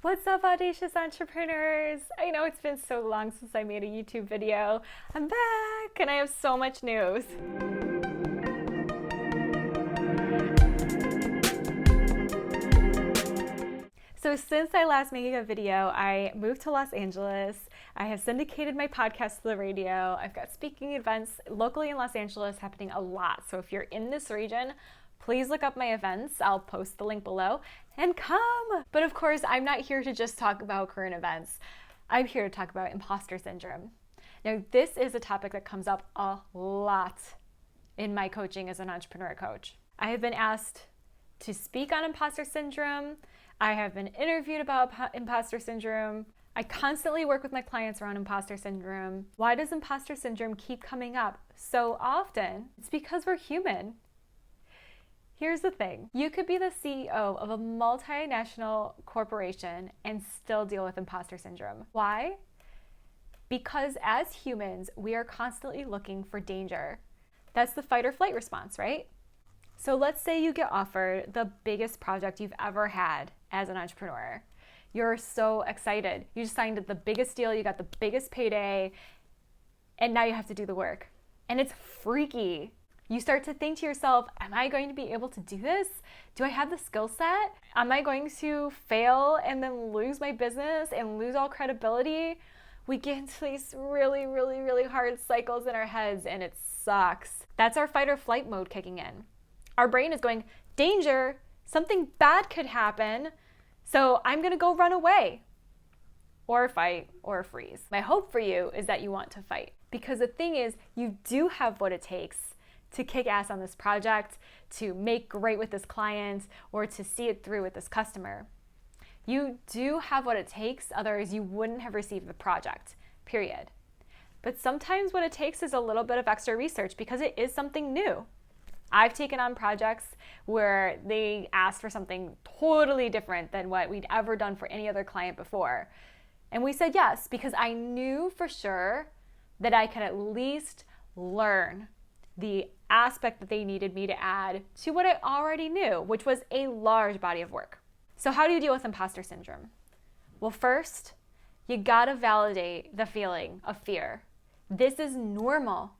What's up, audacious entrepreneurs? I know it's been so long since I made a YouTube video. I'm back and I have so much news. So since I last made a video, I moved to Los Angeles. I have syndicated my podcast to the radio. I've got speaking events locally in Los Angeles happening a lot. So if you're in this region, please look up my events. I'll post the link below and come. But of course, I'm not here to just talk about current events. I'm here to talk about imposter syndrome. Now, this is a topic that comes up a lot in my coaching as an entrepreneur coach. I have been asked to speak on imposter syndrome. I have been interviewed about imposter syndrome. I constantly work with my clients around imposter syndrome. Why does imposter syndrome keep coming up so often? It's because we're human. Here's the thing. You could be the CEO of a multinational corporation and still deal with imposter syndrome. Why? Because as humans, we are constantly looking for danger. That's the fight or flight response, right? So let's say you get offered the biggest project you've ever had as an entrepreneur. You're so excited. You just signed the biggest deal, you got the biggest payday, and now you have to do the work. And it's freaky. You start to think to yourself, am I going to be able to do this? Do I have the skill set? Am I going to fail and then lose my business and lose all credibility? We get into these really, really, really hard cycles in our heads and it sucks. That's our fight or flight mode kicking in. Our brain is going, danger, something bad could happen, so I'm gonna go run away. Or fight, or freeze. My hope for you is that you want to fight. Because the thing is, you do have what it takes to kick ass on this project, to make great with this client, or to see it through with this customer. You do have what it takes, otherwise you wouldn't have received the project, period. But sometimes what it takes is a little bit of extra research because it is something new. I've taken on projects where they asked for something totally different than what we'd ever done for any other client before. And we said yes, because I knew for sure that I could at least learn the aspect that they needed me to add to what I already knew, which was a large body of work. So how do you deal with imposter syndrome? Well, first, you gotta validate the feeling of fear. This is normal.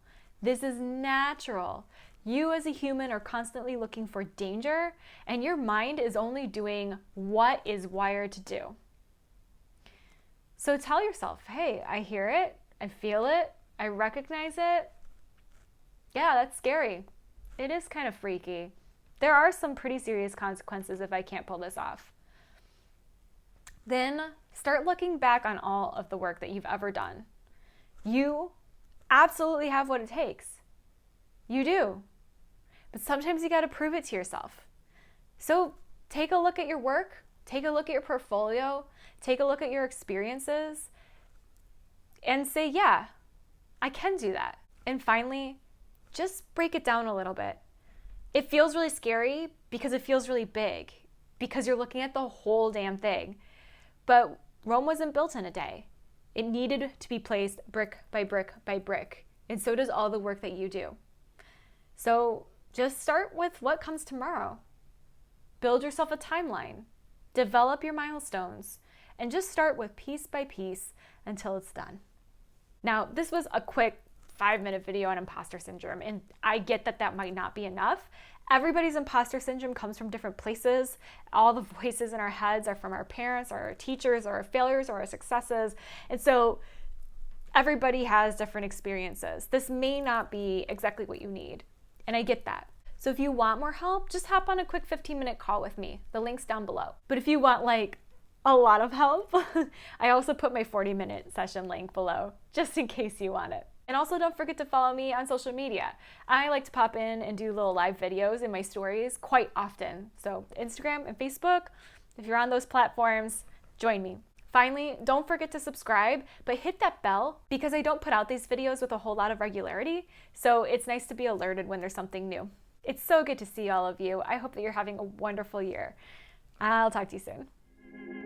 This is natural. You as a human are constantly looking for danger, and your mind is only doing what is wired to do. So tell yourself, hey, I hear it, I feel it, I recognize it. Yeah, that's scary. It is kind of freaky. There are some pretty serious consequences if I can't pull this off. Then start looking back on all of the work that you've ever done. You absolutely have what it takes. You do. But sometimes you got to prove it to yourself. So take a look at your work, take a look at your portfolio, take a look at your experiences, and say, yeah, I can do that. And finally, just break it down a little bit. It feels really scary because it feels really big, because you're looking at the whole damn thing. But Rome wasn't built in a day. It needed to be placed brick by brick by brick. And so does all the work that you do. So just start with what comes tomorrow. Build yourself a timeline. Develop your milestones. And just start with piece by piece until it's done. Now, this was a quick 5-minute video on imposter syndrome, and I get that that might not be enough. Everybody's imposter syndrome comes from different places. All the voices in our heads are from our parents, or our teachers, or our failures, or our successes. And so everybody has different experiences. This may not be exactly what you need, and I get that. So if you want more help, just hop on a quick 15-minute call with me. The link's down below. But if you want like a lot of help, I also put my 40-minute session link below, just in case you want it. And also don't forget to follow me on social media. I like to pop in and do little live videos in my stories quite often. So Instagram and Facebook, if you're on those platforms, join me. Finally, don't forget to subscribe, but hit that bell because I don't put out these videos with a whole lot of regularity. So it's nice to be alerted when there's something new. It's so good to see all of you. I hope that you're having a wonderful year. I'll talk to you soon.